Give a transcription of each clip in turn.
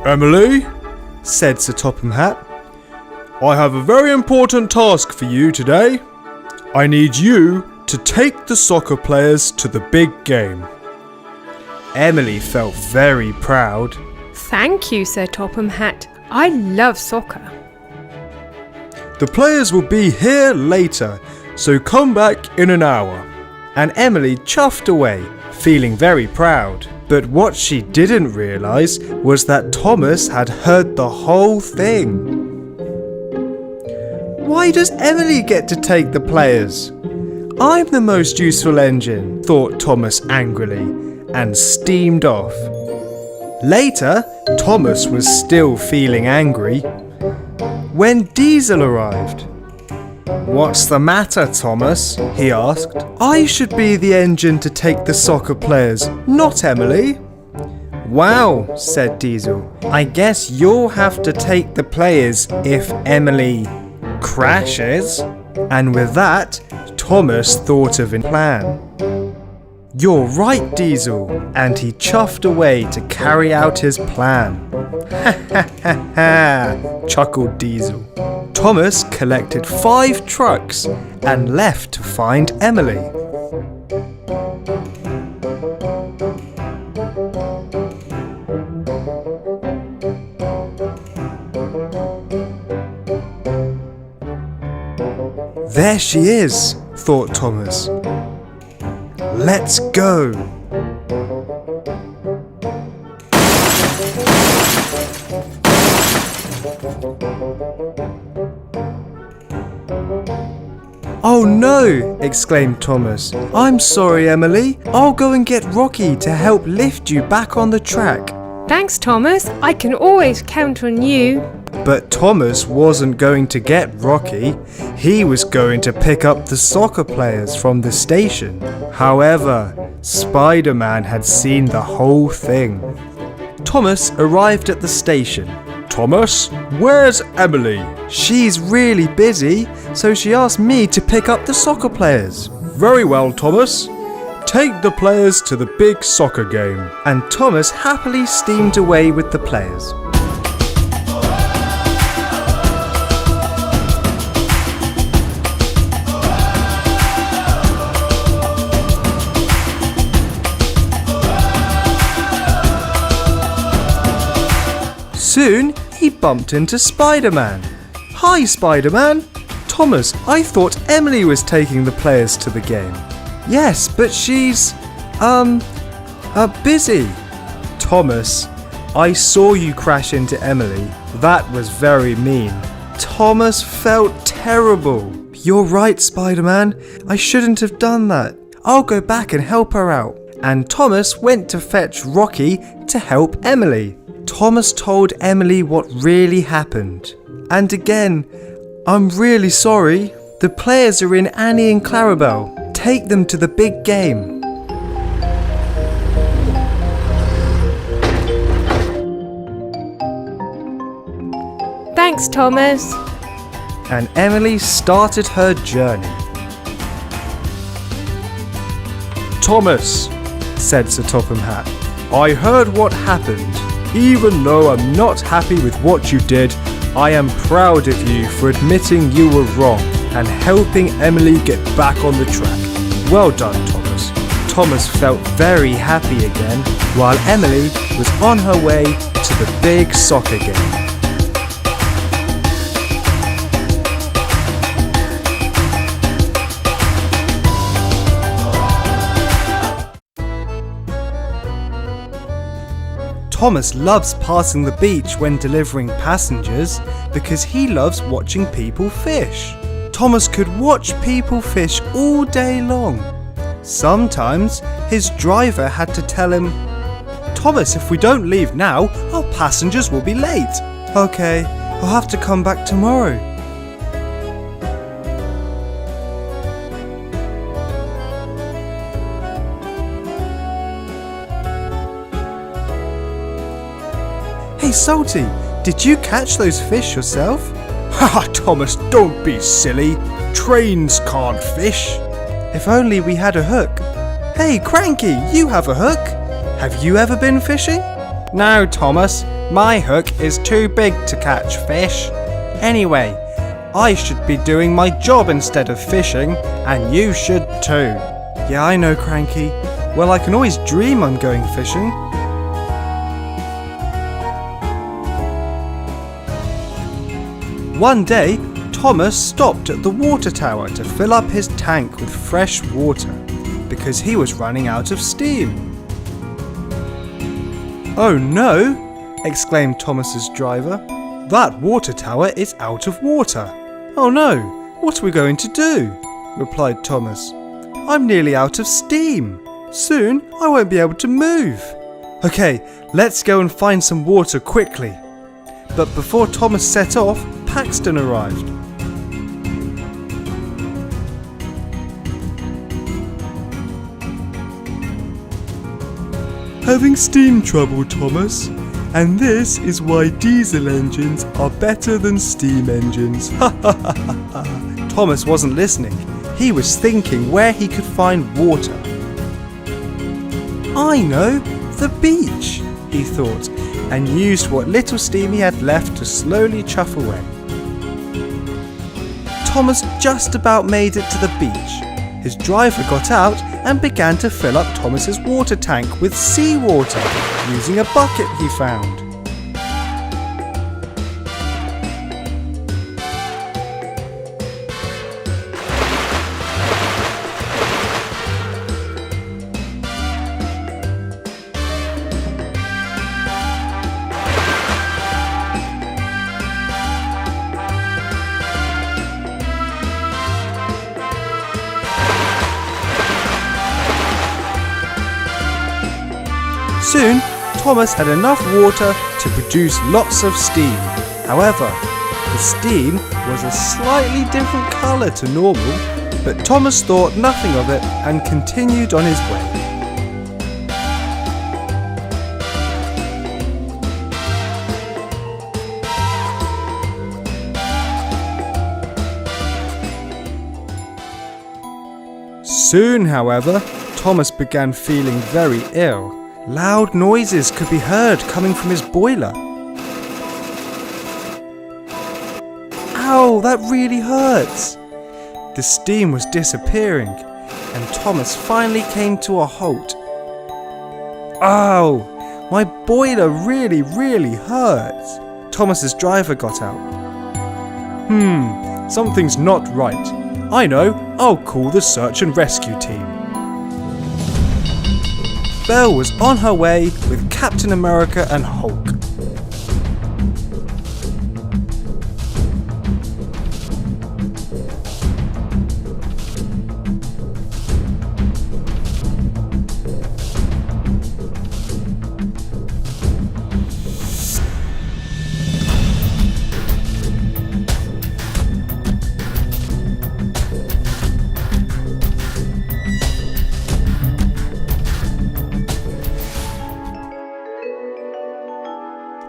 Emily, said Sir Topham Hatt, I have a very important task for you today. I need you to take the soccer players to the big game. Emily felt very proud. Thank you, Sir Topham Hatt. I love soccer. The players will be here later, so come back in an hour. And Emily chuffed away, feeling very proud. But what she didn't realise was that Thomas had heard the whole thing. Why does Emily get to take the players? I'm the most useful engine, thought Thomas angrily, and steamed off. Later, Thomas was still feeling angry when Diesel arrived. What's the matter, Thomas? He asked. I should be the engine to take the soccer players, not Emily. Wow, said Diesel. I guess you'll have to take the players if Emily crashes. And with that, Thomas thought of a plan. You're right, Diesel, and he chuffed away to carry out his plan. Ha ha ha ha, chuckled Diesel. Thomas collected 5 trucks and left to find Emily. There she is, thought Thomas. Let's go. Oh no, exclaimed Thomas. I'm sorry, Emily. I'll go and get Rocky to help lift you back on the track. Thanks, Thomas. I can always count on you. But Thomas wasn't going to get Rocky. He was going to pick up the soccer players from the station. However, Spider-Man had seen the whole thing. Thomas arrived at the station. Thomas, where's Emily? She's really busy, so she asked me to pick up the soccer players. Very well, Thomas. Take the players to the big soccer game. And Thomas happily steamed away with the players. Soon, he bumped into Spider-Man. Hi, Spider-Man. Thomas, I thought Emily was taking the players to the game. Yes, but she's, busy. Thomas, I saw you crash into Emily. That was very mean. Thomas felt terrible. You're right, Spider-Man. I shouldn't have done that. I'll go back and help her out. And Thomas went to fetch Rocky to help Emily. Thomas told Emily what really happened. And again, I'm really sorry. The players are in Annie and Clarabelle. Take them to the big game. Thanks, Thomas. And Emily started her journey. Thomas, said Sir Topham Hatt, I heard what happened. Even though I'm not happy with what you did, I am proud of you for admitting you were wrong and helping Emily get back on the track. Well done, Thomas. Thomas felt very happy again while Emily was on her way to the big soccer game. Thomas loves passing the beach when delivering passengers because he loves watching people fish. Thomas could watch people fish all day long. Sometimes his driver had to tell him, Thomas, if we don't leave now, our passengers will be late. Okay, I'll have to come back tomorrow. Hey Salty, did you catch those fish yourself? Haha, Thomas, don't be silly. Trains can't fish. If only we had a hook. Hey Cranky, you have a hook. Have you ever been fishing? No, Thomas, My hook is too big to catch fish. Anyway, I should be doing my job instead of fishing, and you should too. Yeah, I know, Cranky. Well, I can always dream I'm going fishing. One day, Thomas stopped at the water tower to fill up his tank with fresh water because he was running out of steam. "Oh no!" exclaimed Thomas's driver. "That water tower is out of water." "Oh no, what are we going to do?" replied Thomas. "I'm nearly out of steam. Soon I won't be able to move." "Okay, let's go and find some water quickly." But before Thomas set off, Paxton arrived. "Having steam trouble, Thomas, and this is why diesel engines are better than steam engines." Thomas wasn't listening. He was thinking where he could find water. "I know, the beach," he thought, and used what little steam he had left to slowly chuff away. Thomas just about made it to the beach. His driver got out and began to fill up Thomas's water tank with seawater using a bucket he found. Soon, Thomas had enough water to produce lots of steam. However, the steam was a slightly different colour to normal, but Thomas thought nothing of it and continued on his way. Soon, however, Thomas began feeling very ill. Loud noises could be heard coming from his boiler. Ow, that really hurts! The steam was disappearing, and Thomas finally came to a halt. Ow, my boiler really hurts. Thomas's driver got out. Something's not right. I know, I'll call the search and rescue team. Belle was on her way with Captain America and Hulk.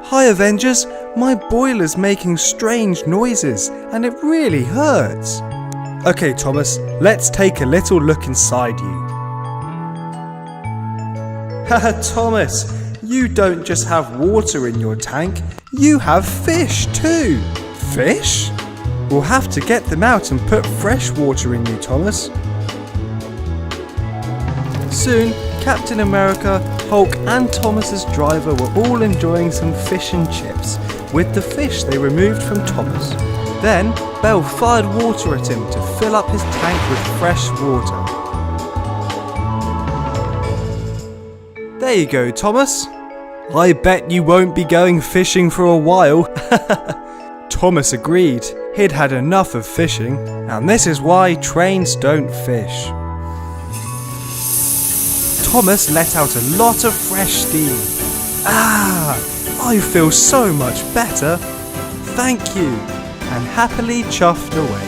"Hi Avengers, my boiler's making strange noises and it really hurts." "Okay Thomas, let's take a little look inside you." Haha Thomas, you don't just have water in your tank, you have fish too. Fish? We'll have to get them out and put fresh water in you, Thomas. Soon, Captain America, Hulk and Thomas's driver were all enjoying some fish and chips with the fish they removed from Thomas. Then, Belle fired water at him to fill up his tank with fresh water. "There you go, Thomas. I bet you won't be going fishing for a while." Thomas agreed. He'd had enough of fishing, and this is why trains don't fish. Thomas let out a lot of fresh steam. I feel so much better. Thank you, and happily chuffed away.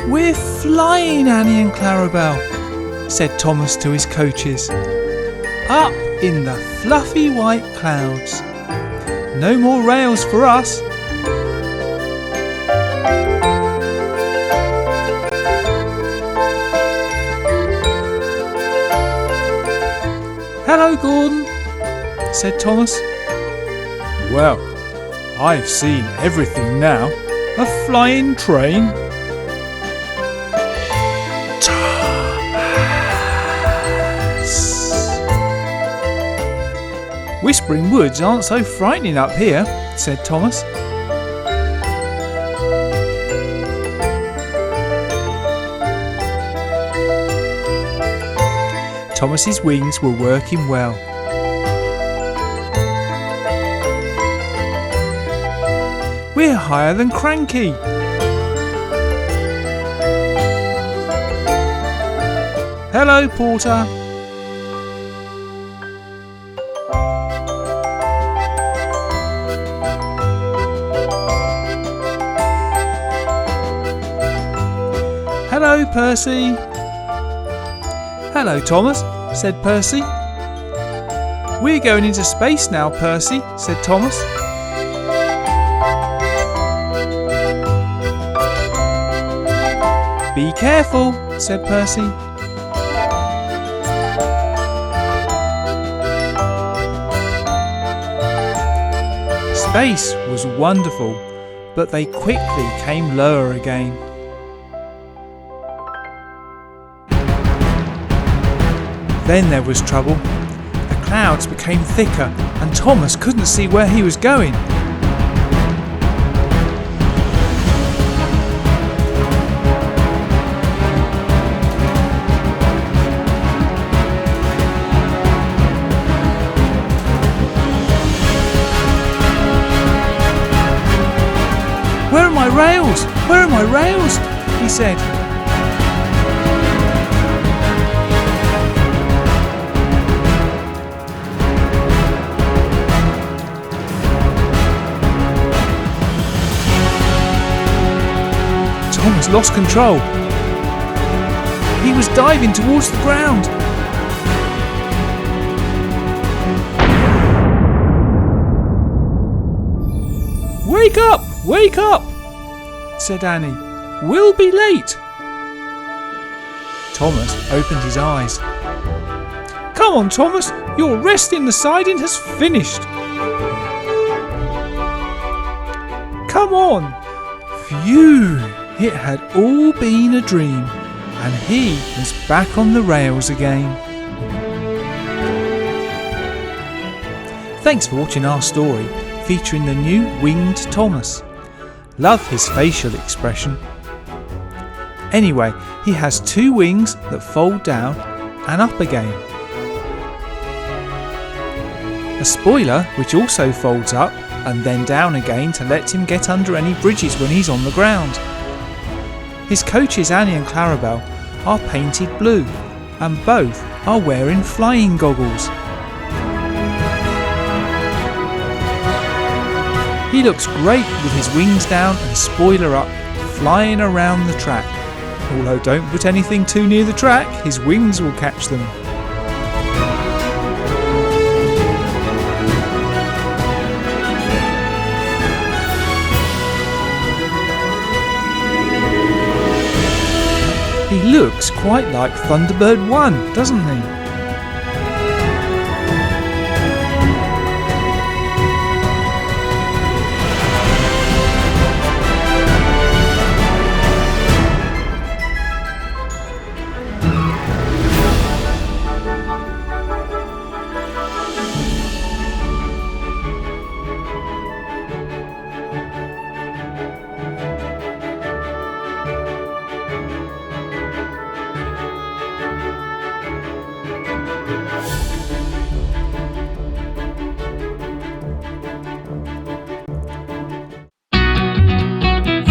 "We're flying, Annie and Clarabelle," said Thomas to his coaches. "Up in the fluffy white clouds. No more rails for us." "Hello, Gordon," said Thomas. "Well, I've seen everything now. A flying train." "Whispering woods aren't so frightening up here," said Thomas. Thomas's wings were working well. "We're higher than Cranky." "Hello, Porter." "Hello, Percy." "Hello, Thomas," said Percy. "We're going into space now, Percy," said Thomas. "Be careful," said Percy. Space was wonderful, but they quickly came lower again. Then there was trouble. The clouds became thicker and Thomas couldn't see where he was going. "Where are my rails? Where are my rails?" he said. Thomas lost control. He was diving towards the ground. "Wake up! Wake up!" said Annie. "We'll be late." Thomas opened his eyes. "Come on, Thomas, your rest in the siding has finished." "Come on." Phew! It had all been a dream, and he was back on the rails again. Thanks for watching our story featuring the new winged Thomas. Love his facial expression. Anyway, he has 2 wings that fold down and up again. A spoiler which also folds up and then down again to let him get under any bridges when he's on the ground. His coaches Annie and Clarabelle are painted blue and both are wearing flying goggles. He looks great with his wings down and spoiler up, flying around the track. Although don't put anything too near the track, his wings will catch them. He looks quite like Thunderbird 1, doesn't he?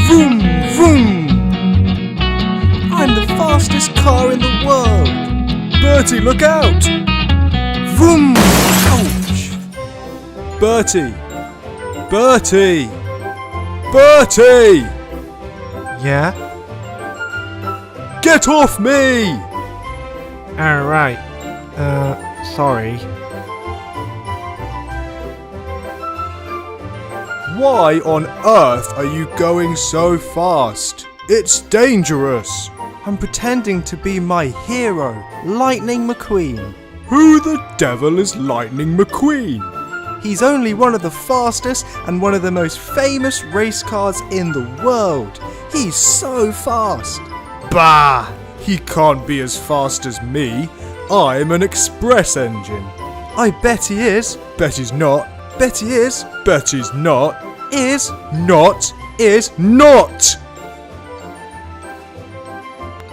Vroom, vroom! I'm the fastest car in the world! Bertie, look out! Vroom! Ouch! Bertie! Bertie! Bertie! Yeah? Get off me! Oh, right. Sorry. Why on earth are you going so fast? It's dangerous! I'm pretending to be my hero, Lightning McQueen. Who the devil is Lightning McQueen? He's only one of the fastest and one of the most famous race cars in the world. He's so fast. Bah! He can't be as fast as me. I'm an express engine. I bet he is. Bet he's not. Bet he is. Bet he's not. Is not. Is not.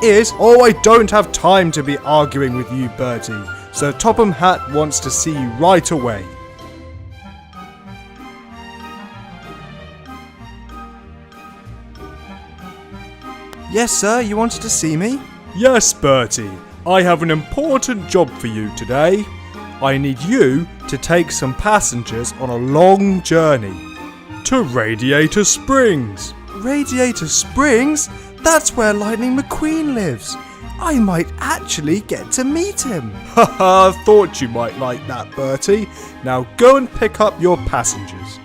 Is. Oh, I don't have time to be arguing with you, Bertie. Sir Topham Hatt wants to see you right away. Yes, sir, you wanted to see me? Yes, Bertie. I have an important job for you today. I need you to take some passengers on a long journey to Radiator Springs. Radiator Springs? That's where Lightning McQueen lives. I might actually get to meet him. Haha, thought you might like that, Bertie. Now go and pick up your passengers.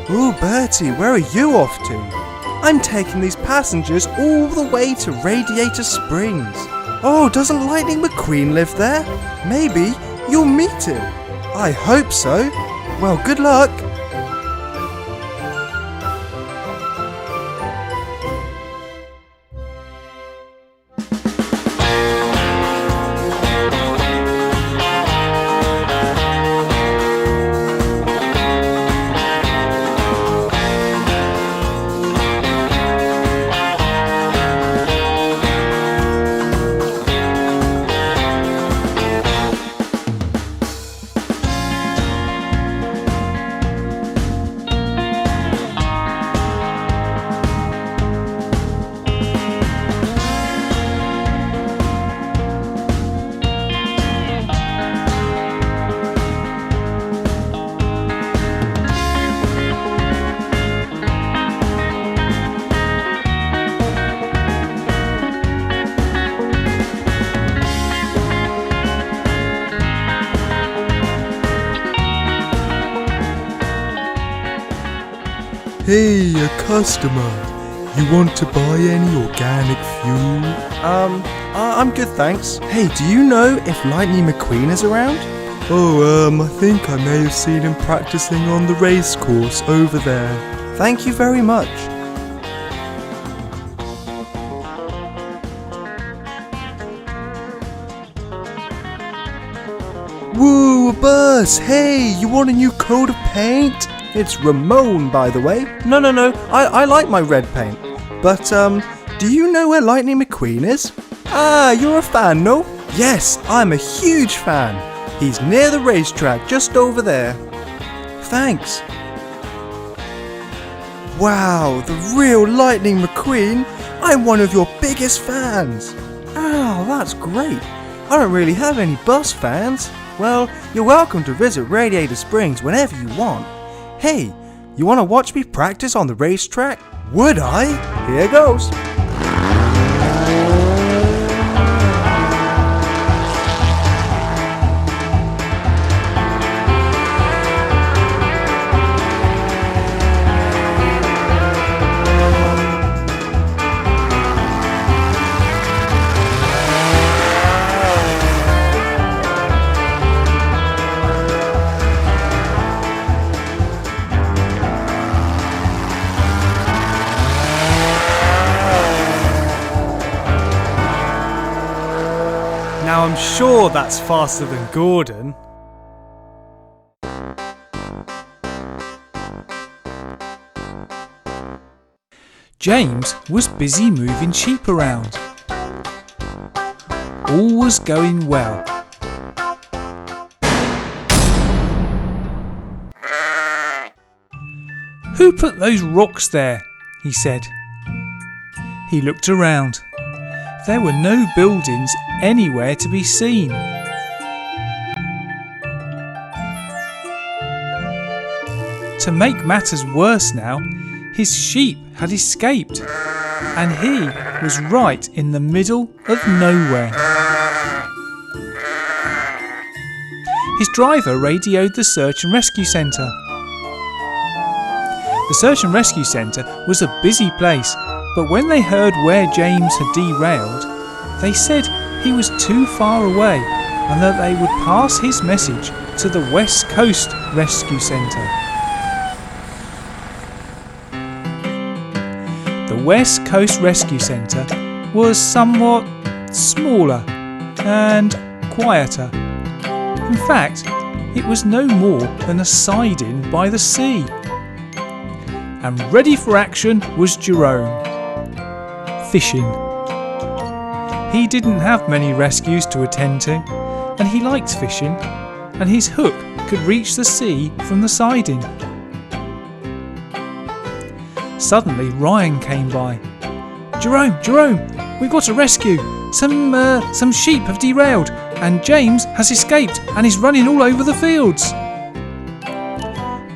Ooh, Bertie, where are you off to? I'm taking these passengers all the way to Radiator Springs. Oh, doesn't Lightning McQueen live there? Maybe you'll meet him. I hope so. Well, good luck. Hey, a customer. You want to buy any organic fuel? I'm good, thanks. Hey, do you know if Lightning McQueen is around? Oh, I think I may have seen him practicing on the race course over there. Thank you very much. Woo, a bus! Hey, you want a new coat of paint? It's Ramon, by the way. No, I like my red paint. But, do you know where Lightning McQueen is? Ah, you're a fan, no? Yes, I'm a huge fan. He's near the racetrack, just over there. Thanks. Wow, the real Lightning McQueen. I'm one of your biggest fans. Oh, that's great. I don't really have any bus fans. Well, you're welcome to visit Radiator Springs whenever you want. Hey, you want to watch me practice on the racetrack? Would I? Here goes. Now I'm sure that's faster than Gordon. James was busy moving sheep around. All was going well. Who put those rocks there? He said. He looked around. There were no buildings anywhere to be seen. To make matters worse now, his sheep had escaped, and he was right in the middle of nowhere. His driver radioed the search and rescue centre. The search and rescue centre was a busy place, but when they heard where James had derailed, they said he was too far away and that they would pass his message to the West Coast Rescue Centre. The West Coast Rescue Centre was somewhat smaller and quieter. In fact, it was no more than a siding by the sea. And ready for action was Jerome. Fishing. He didn't have many rescues to attend to, and he liked fishing, and his hook could reach the sea from the siding. Suddenly Ryan came by. Jerome, we've got a rescue. Some sheep have derailed, and James has escaped and is running all over the fields.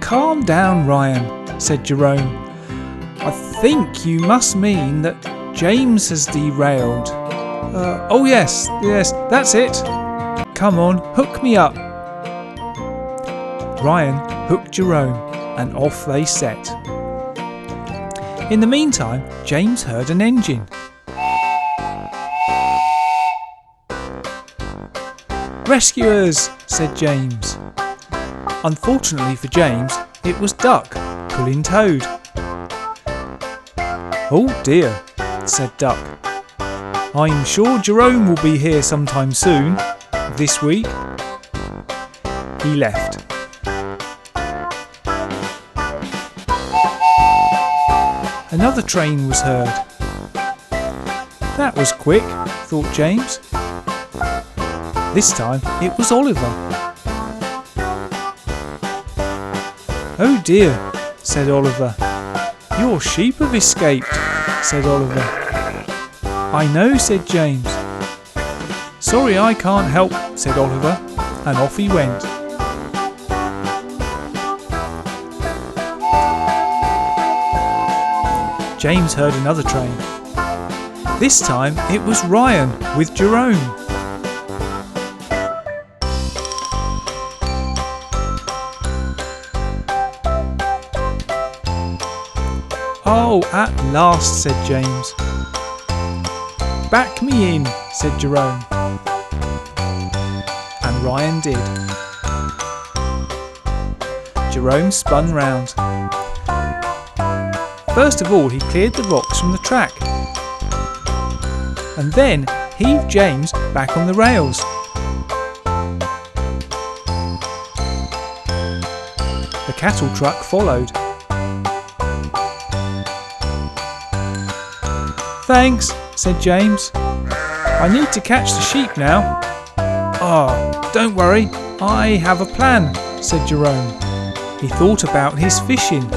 Calm down, Ryan, said Jerome. I think you must mean that James has derailed. Oh yes, that's it. Come on, hook me up. Ryan hooked Jerome, and off they set. In the meantime, James heard an engine. Rescuers, said James. Unfortunately for James, it was Duck, pulling Toad. Oh dear, said Duck. I'm sure Jerome will be here sometime soon, this week. He left. Another train was heard. That was quick, thought James. This time it was Oliver. Oh dear, said Oliver. Your sheep have escaped, said Oliver. I know, said James. Sorry, I can't help, said Oliver, and off he went. James heard another train. This time it was Ryan with Jerome. Oh, at last, said James. Back me in, said Jerome. And Ryan did. Jerome spun round. First of all, he cleared the rocks from the track, and then heaved James back on the rails. The cattle truck followed. Thanks, said James. I need to catch the sheep now. Oh, don't worry, I have a plan, said Jerome. He thought about his fishing.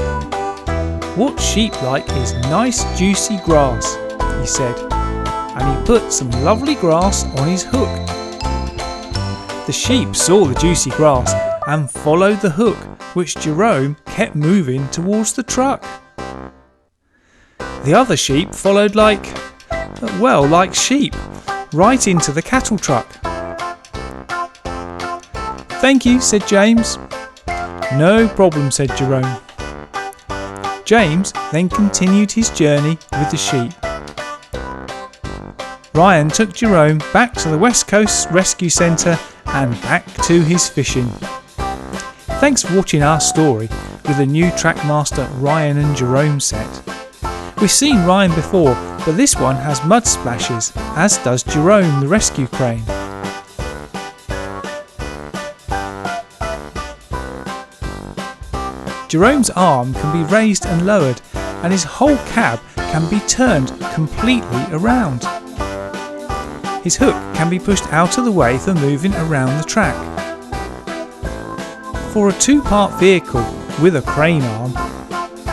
What sheep like is nice juicy grass, he said, and he put some lovely grass on his hook. The sheep saw the juicy grass and followed the hook, which Jerome kept moving towards the truck. The other sheep followed like sheep, right into the cattle truck. Thank you, said James. No problem, said Jerome. James then continued his journey with the sheep. Ryan took Jerome back to the West Coast Rescue Centre and back to his fishing. Thanks for watching our story with the new Trackmaster Ryan and Jerome set. We've seen Ryan before, but this one has mud splashes, as does Jerome the rescue crane. Jerome's arm can be raised and lowered, and his whole cab can be turned completely around. His hook can be pushed out of the way for moving around the track. For a two-part vehicle with a crane arm,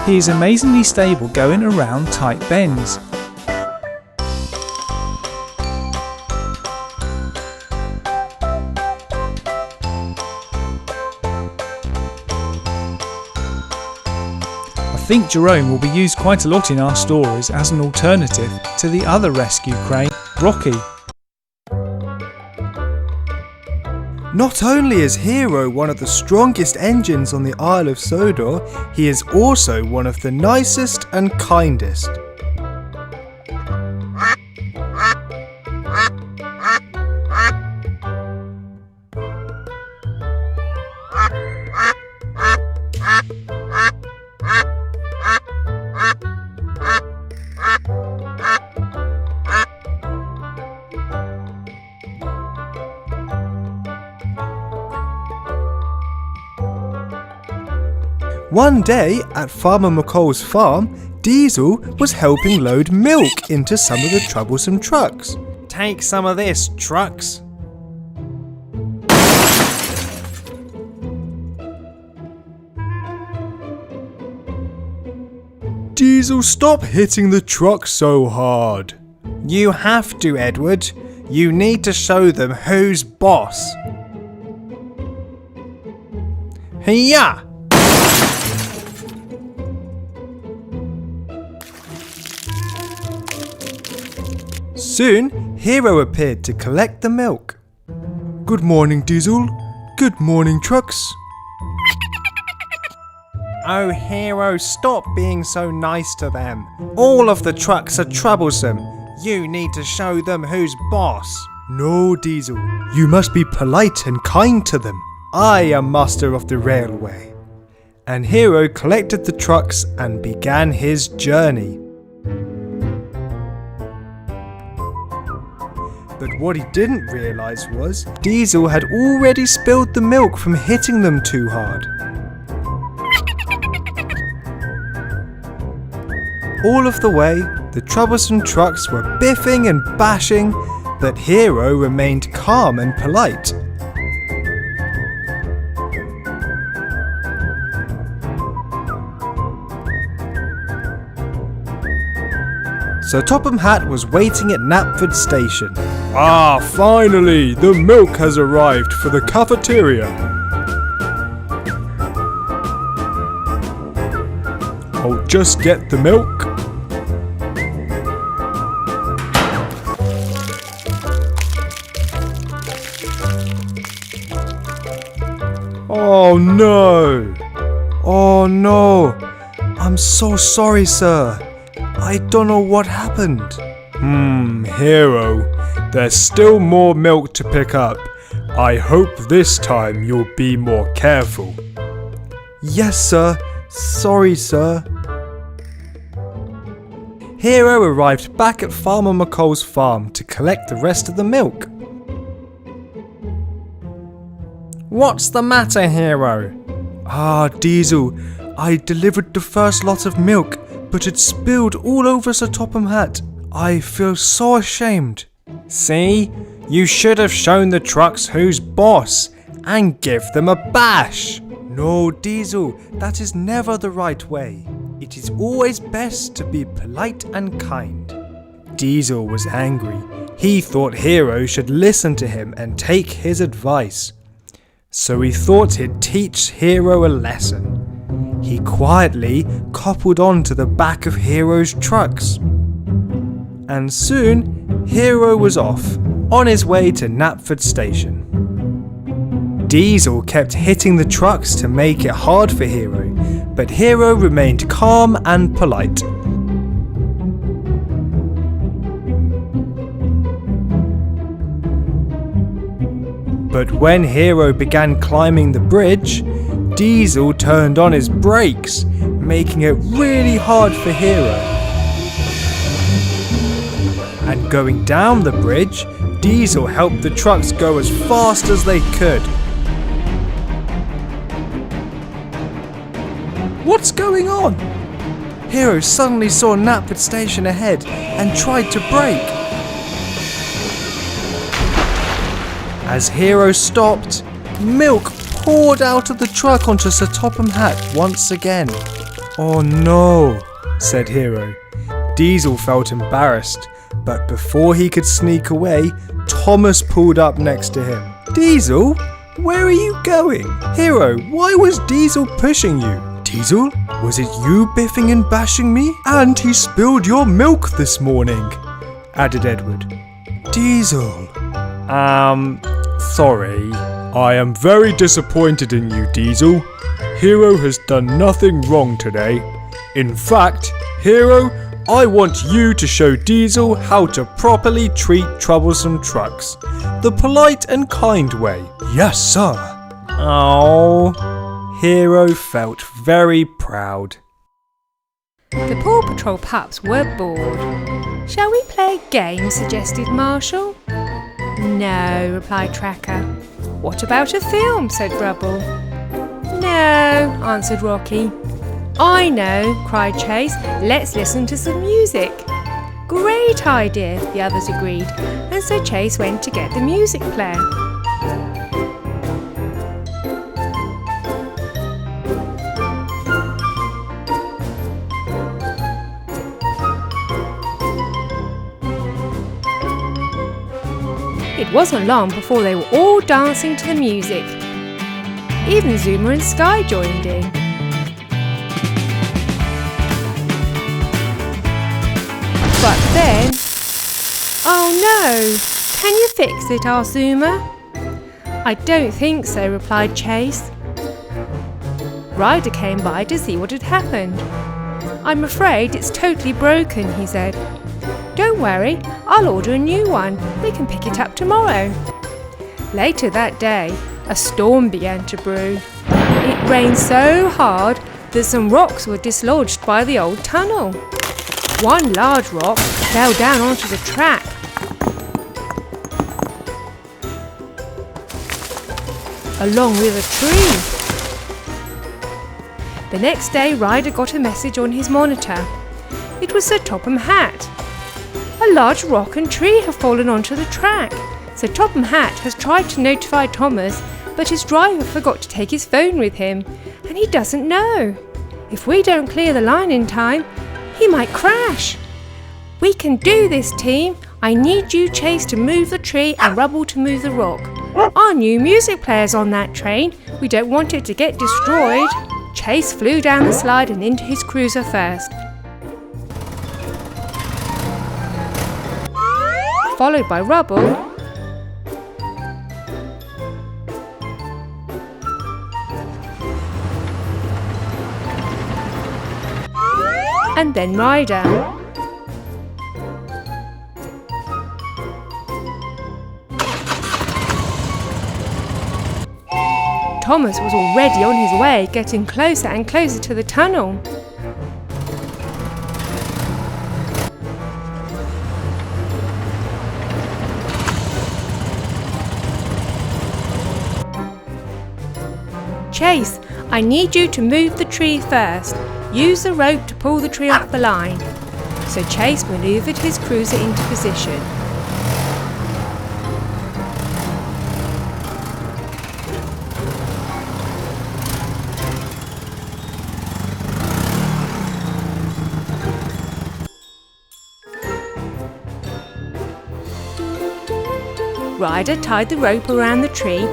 he is amazingly stable going around tight bends. I think Jerome will be used quite a lot in our stories as an alternative to the other rescue crane, Rocky. Not only is Hero one of the strongest engines on the Isle of Sodor, he is also one of the nicest and kindest. One day at Farmer McColl's farm, Diesel was helping load milk into some of the Troublesome Trucks. Take some of this, trucks. Diesel, stop hitting the truck so hard. You have to, Edward. You need to show them who's boss. Hiya! Soon, Hero appeared to collect the milk. Good morning, Diesel. Good morning, trucks. Oh, Hero, stop being so nice to them. All of the trucks are troublesome. You need to show them who's boss. No, Diesel. You must be polite and kind to them. I am master of the railway. And Hero collected the trucks and began his journey. But what he didn't realise was Diesel had already spilled the milk from hitting them too hard. All of the way, the Troublesome Trucks were biffing and bashing, but Hero remained calm and polite. So Topham Hatt was waiting at Knapford Station. Ah, finally! The milk has arrived for the cafeteria. I'll just get the milk. Oh no! Oh no! I'm so sorry, sir. I don't know what happened. Hero. There's still more milk to pick up. I hope this time you'll be more careful. Yes, sir. Sorry, sir. Hero arrived back at Farmer McColl's farm to collect the rest of the milk. What's the matter, Hero? Ah, Diesel. I delivered the first lot of milk, but it spilled all over Sir Topham Hatt. I feel so ashamed. See? You should have shown the trucks who's boss and give them a bash. No, Diesel, that is never the right way. It is always best to be polite and kind. Diesel was angry. He thought Hero should listen to him and take his advice. So he thought he'd teach Hero a lesson. He quietly coupled onto the back of Hero's trucks. And soon, Hero was off, on his way to Knapford Station. Diesel kept hitting the trucks to make it hard for Hero, but Hero remained calm and polite. But when Hero began climbing the bridge, Diesel turned on his brakes, making it really hard for Hero. And going down the bridge, Diesel helped the trucks go as fast as they could. What's going on? Hero suddenly saw Knapford Station ahead and tried to brake. As Hero stopped, milk poured out of the truck onto Sir Topham Hatt once again. Oh no, said Hero. Diesel felt embarrassed, but before he could sneak away, Thomas pulled up next to him. Diesel, where are you going? Hero, why was Diesel pushing you? Diesel, was it you biffing and bashing me? And he spilled your milk this morning, added Edward. Diesel. Sorry. I am very disappointed in you, Diesel. Hero has done nothing wrong today. In fact, Hero, I want you to show Diesel how to properly treat troublesome trucks. The polite and kind way. Yes, sir. Oh, Hero felt very proud. The Paw Patrol pups were bored. Shall we play a game? Suggested Marshall. No, replied Tracker. What about a film? Said Rubble. No, answered Rocky. I know, cried Chase. Let's listen to some music. Great idea, the others agreed, and so Chase went to get the music player. It wasn't long before they were all dancing to the music. Even Zuma and Sky joined in. But then... Oh no! Can you fix it? Asked Zuma. I don't think so, replied Chase. Ryder came by to see what had happened. I'm afraid it's totally broken, he said. Don't worry, I'll order a new one. We can pick it up tomorrow. Later that day, a storm began to brew. It rained so hard that some rocks were dislodged by the old tunnel. One large rock fell down onto the track. Along with a tree. The next day, Ryder got a message on his monitor. It was Sir Topham Hatt. A large rock and tree have fallen onto the track. Sir Topham Hatt has tried to notify Thomas, but his driver forgot to take his phone with him, and he doesn't know. If we don't clear the line in time, he might crash. We can do this, team. I need you, Chase, to move the tree and Rubble to move the rock. Our new music player's on that train. We don't want it to get destroyed. Chase flew down the slide and into his cruiser first, followed by Rubble, and then Ryder. Thomas was already on his way, getting closer and closer to the tunnel. Chase, I need you to move the tree first. Use the rope to pull the tree off the line. So Chase manoeuvred his cruiser into position. Ryder tied the rope around the tree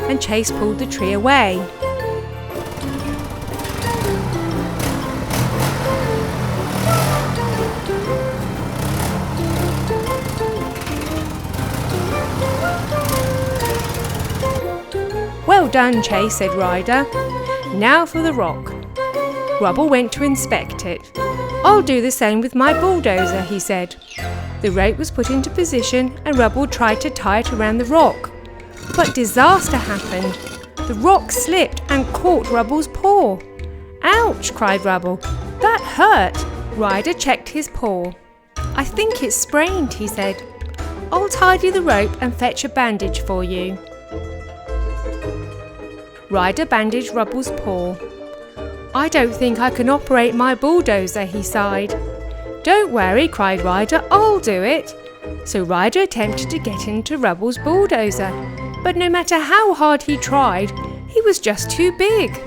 and Chase pulled the tree away. Well done, Chase, said Ryder. Now for the rock. Rubble went to inspect it. I'll do the same with my bulldozer, he said. The rope was put into position and Rubble tried to tie it around the rock. But disaster happened. The rock slipped and caught Rubble's paw. Ouch, cried Rubble. That hurt. Ryder checked his paw. I think it's sprained, he said. I'll tidy the rope and fetch a bandage for you. Ryder bandaged Rubble's paw. I don't think I can operate my bulldozer, he sighed. Don't worry, cried Ryder, I'll do it. So Ryder attempted to get into Rubble's bulldozer, but no matter how hard he tried, he was just too big.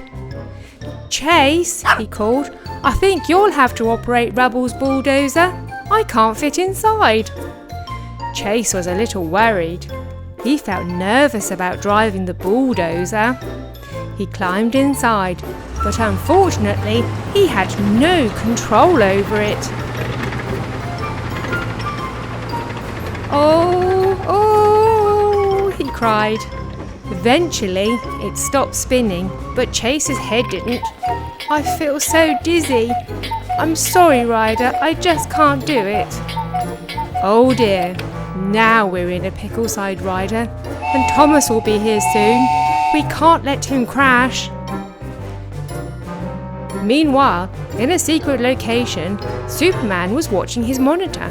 Chase, he called, I think you'll have to operate Rubble's bulldozer. I can't fit inside. Chase was a little worried. He felt nervous about driving the bulldozer. He climbed inside, but unfortunately, he had no control over it. Oh, cried. Eventually, it stopped spinning, but Chase's head didn't. I feel so dizzy. I'm sorry, Ryder, I just can't do it. Oh dear, now we're in a pickle, sighed Ryder, and Thomas will be here soon. We can't let him crash. Meanwhile, in a secret location, Superman was watching his monitor.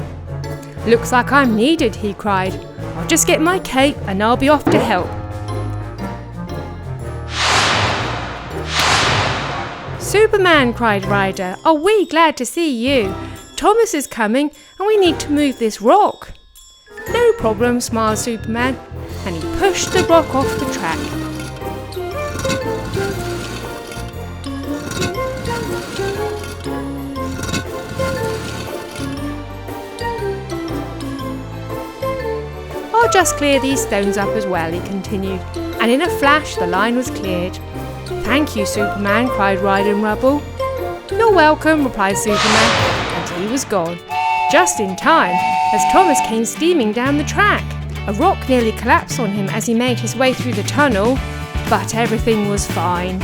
Looks like I'm needed, he cried. I'll just get my cape and I'll be off to help. Superman, cried Ryder, are we glad to see you? Thomas is coming and we need to move this rock. No problem, smiled Superman, and he pushed the rock off the track. I'll just clear these stones up as well, he continued, and in a flash the line was cleared. Thank you, Superman, cried Ryder and Rubble. You're welcome, replied Superman, and he was gone. Just in time, as Thomas came steaming down the track. A rock nearly collapsed on him as he made his way through the tunnel, but everything was fine.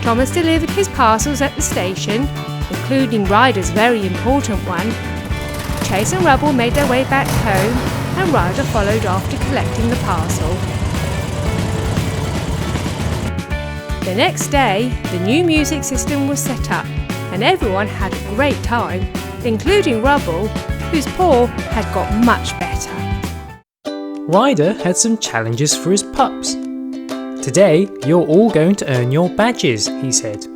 Thomas delivered his parcels at the station, including Ryder's very important one. Chase and Rubble made their way back home, and Ryder followed after collecting the parcel. The next day, the new music system was set up, and everyone had a great time, including Rubble, whose paw had got much better. Ryder had some challenges for his pups. Today, you're all going to earn your badges, he said.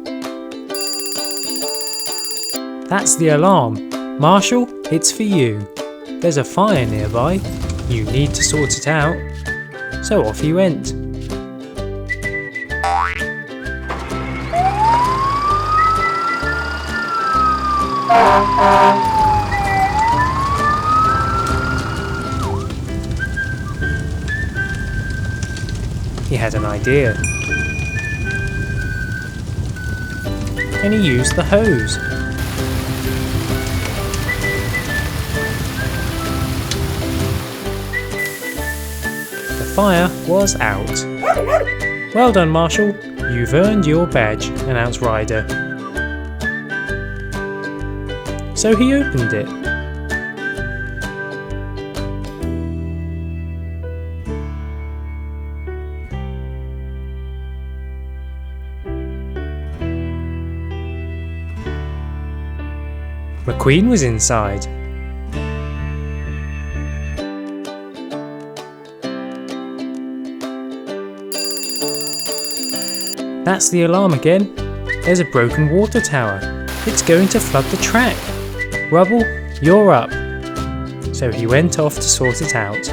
That's the alarm. Marshall, it's for you. There's a fire nearby. You need to sort it out. So off he went. He had an idea. And he used the hose. The fire was out. Well done, Marshall. You've earned your badge, announced Ryder. So he opened it. McQueen was inside. That's the alarm again. There's a broken water tower. It's going to flood the track. Rubble, you're up. So he went off to sort it out.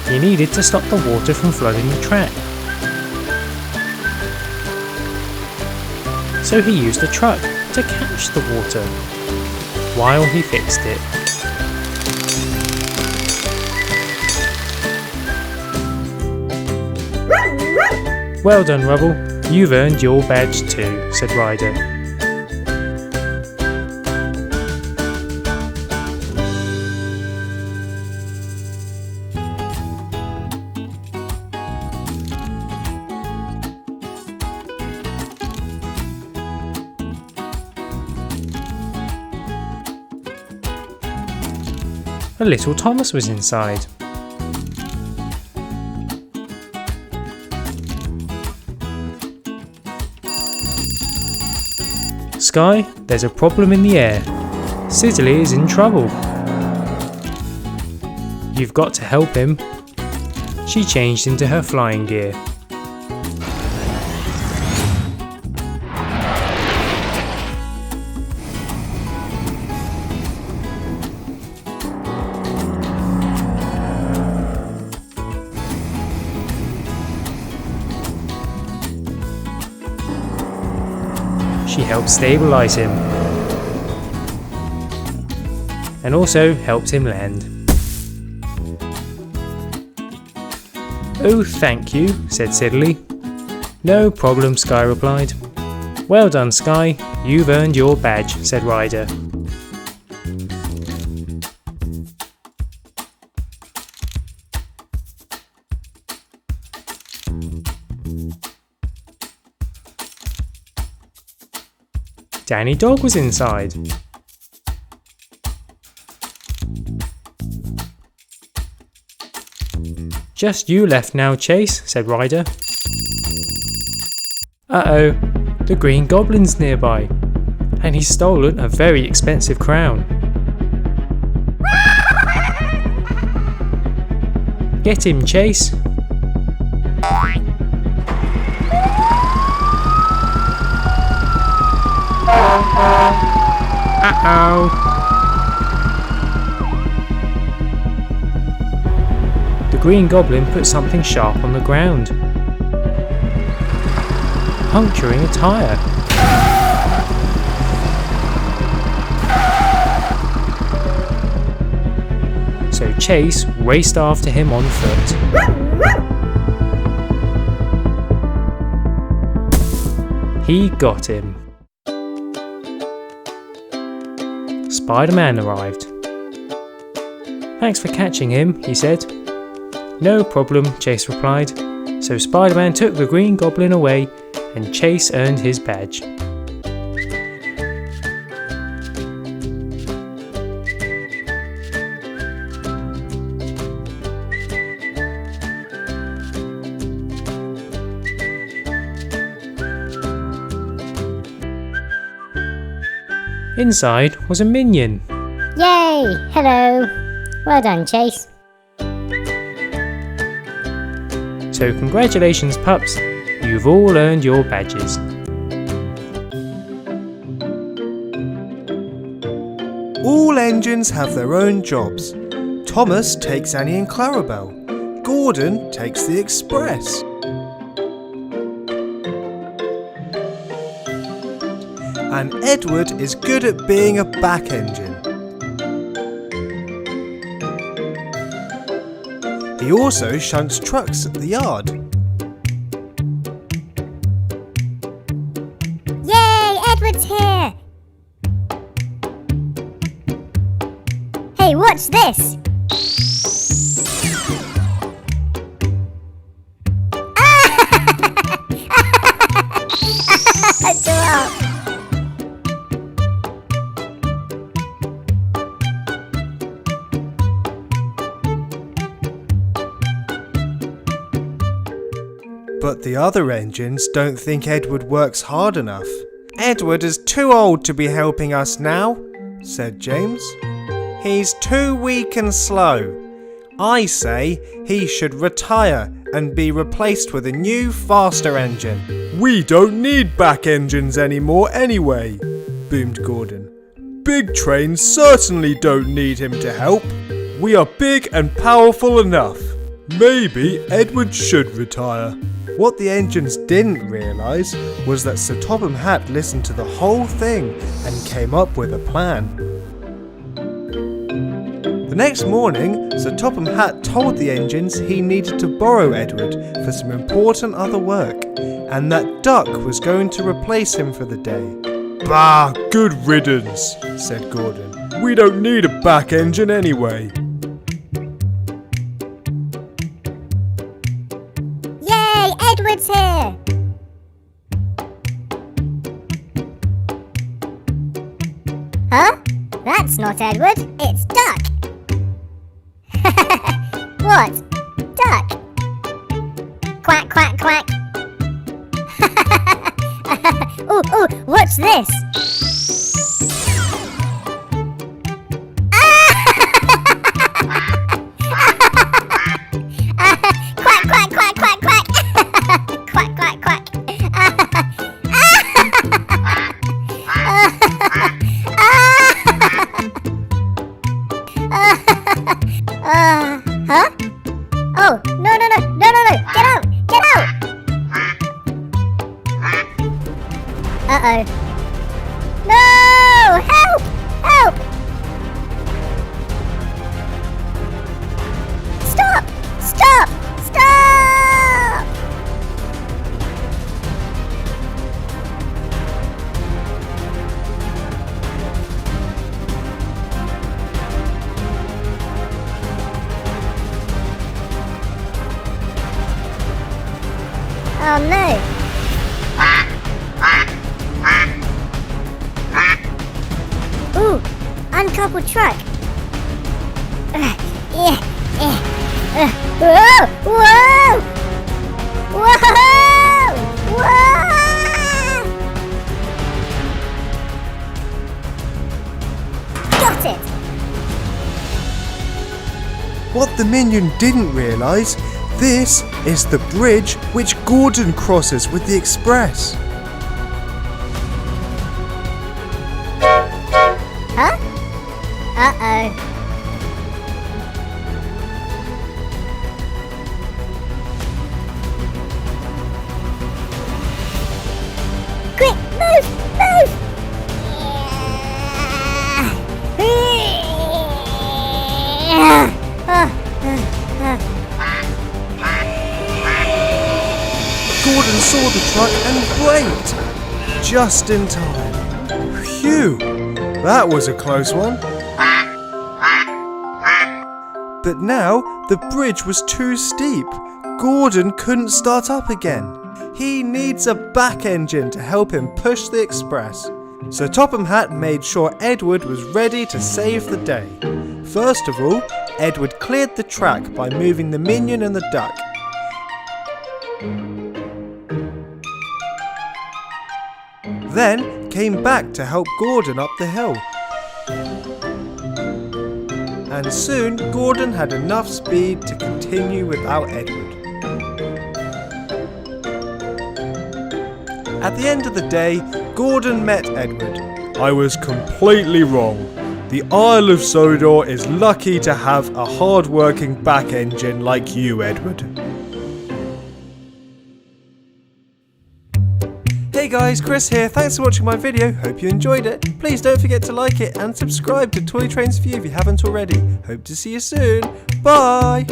He needed to stop the water from flooding the track. So he used a truck to catch the water while he fixed it. Well done, Rubble. You've earned your badge too, said Ryder. A little Thomas was inside. Sky, there's a problem in the air. Siddeley is in trouble. You've got to help him. She changed into her flying gear. She helped stabilize him and also helped him land. Oh, thank you, said Siddeley. No problem, Sky replied. Well done, Sky. You've earned your badge, said Ryder. Danny Dog was inside. Just you left now, Chase, said Ryder. Uh-oh, the Green Goblin's nearby, and he's stolen a very expensive crown. Get him, Chase. Uh-oh. The Green Goblin put something sharp on the ground, puncturing a tyre. So Chase raced after him on foot. He got him. Spider-Man arrived. Thanks for catching him, he said. No problem, Chase replied. So Spider-Man took the Green Goblin away and Chase earned his badge. Inside was a minion. Yay! Hello! Well done, Chase. So congratulations, pups. You've all earned your badges. All engines have their own jobs. Thomas takes Annie and Clarabelle. Gordon takes the express. And Edward is good at being a back engine. He also shunts trucks at the yard. Yay! Edward's here! Hey, watch this! But the other engines don't think Edward works hard enough. Edward is too old to be helping us now, said James. He's too weak and slow. I say he should retire and be replaced with a new, faster engine. We don't need back engines anymore anyway, boomed Gordon. Big trains certainly don't need him to help. We are big and powerful enough. Maybe Edward should retire. What the engines didn't realise was that Sir Topham Hatt listened to the whole thing and came up with a plan. The next morning, Sir Topham Hatt told the engines he needed to borrow Edward for some important other work, and that Duck was going to replace him for the day. Bah, good riddance, said Gordon. We don't need a back engine anyway. Yay! Edward's here! Huh? That's not Edward, it's Duck! What? Duck? Quack, quack, quack! Ooh, ooh, what's this? Quack, quack, quack, quack, quack! Quack, quack, quack! Huh? Oh, no, no, no, no, no, no, get out, get out! Uh-oh. No, help, help! Stop, stop, stop! Oh no! Ooh, uncoupled truck. Whoa! Whoa! Whoa! Whoa! Got it! What the minion didn't realise, this is the bridge which Gordon crosses with the express. Huh? Uh-oh. Quick, move! Move! Gordon saw the truck and braked, just in time. Phew, that was a close one. But now the bridge was too steep. Gordon couldn't start up again. He needs a back engine to help him push the express. So Topham Hatt made sure Edward was ready to save the day. First of all, Edward cleared the track by moving the minion and the duck. Then came back to help Gordon up the hill. And soon Gordon had enough speed to continue without Edward. At the end of the day, Gordon met Edward. I was completely wrong. The Isle of Sodor is lucky to have a hard-working back engine like you, Edward. Hey guys, Chris here. Thanks for watching my video. Hope you enjoyed it. Please don't forget to like it and subscribe to Toy Trains View if you haven't already. Hope to see you soon. Bye!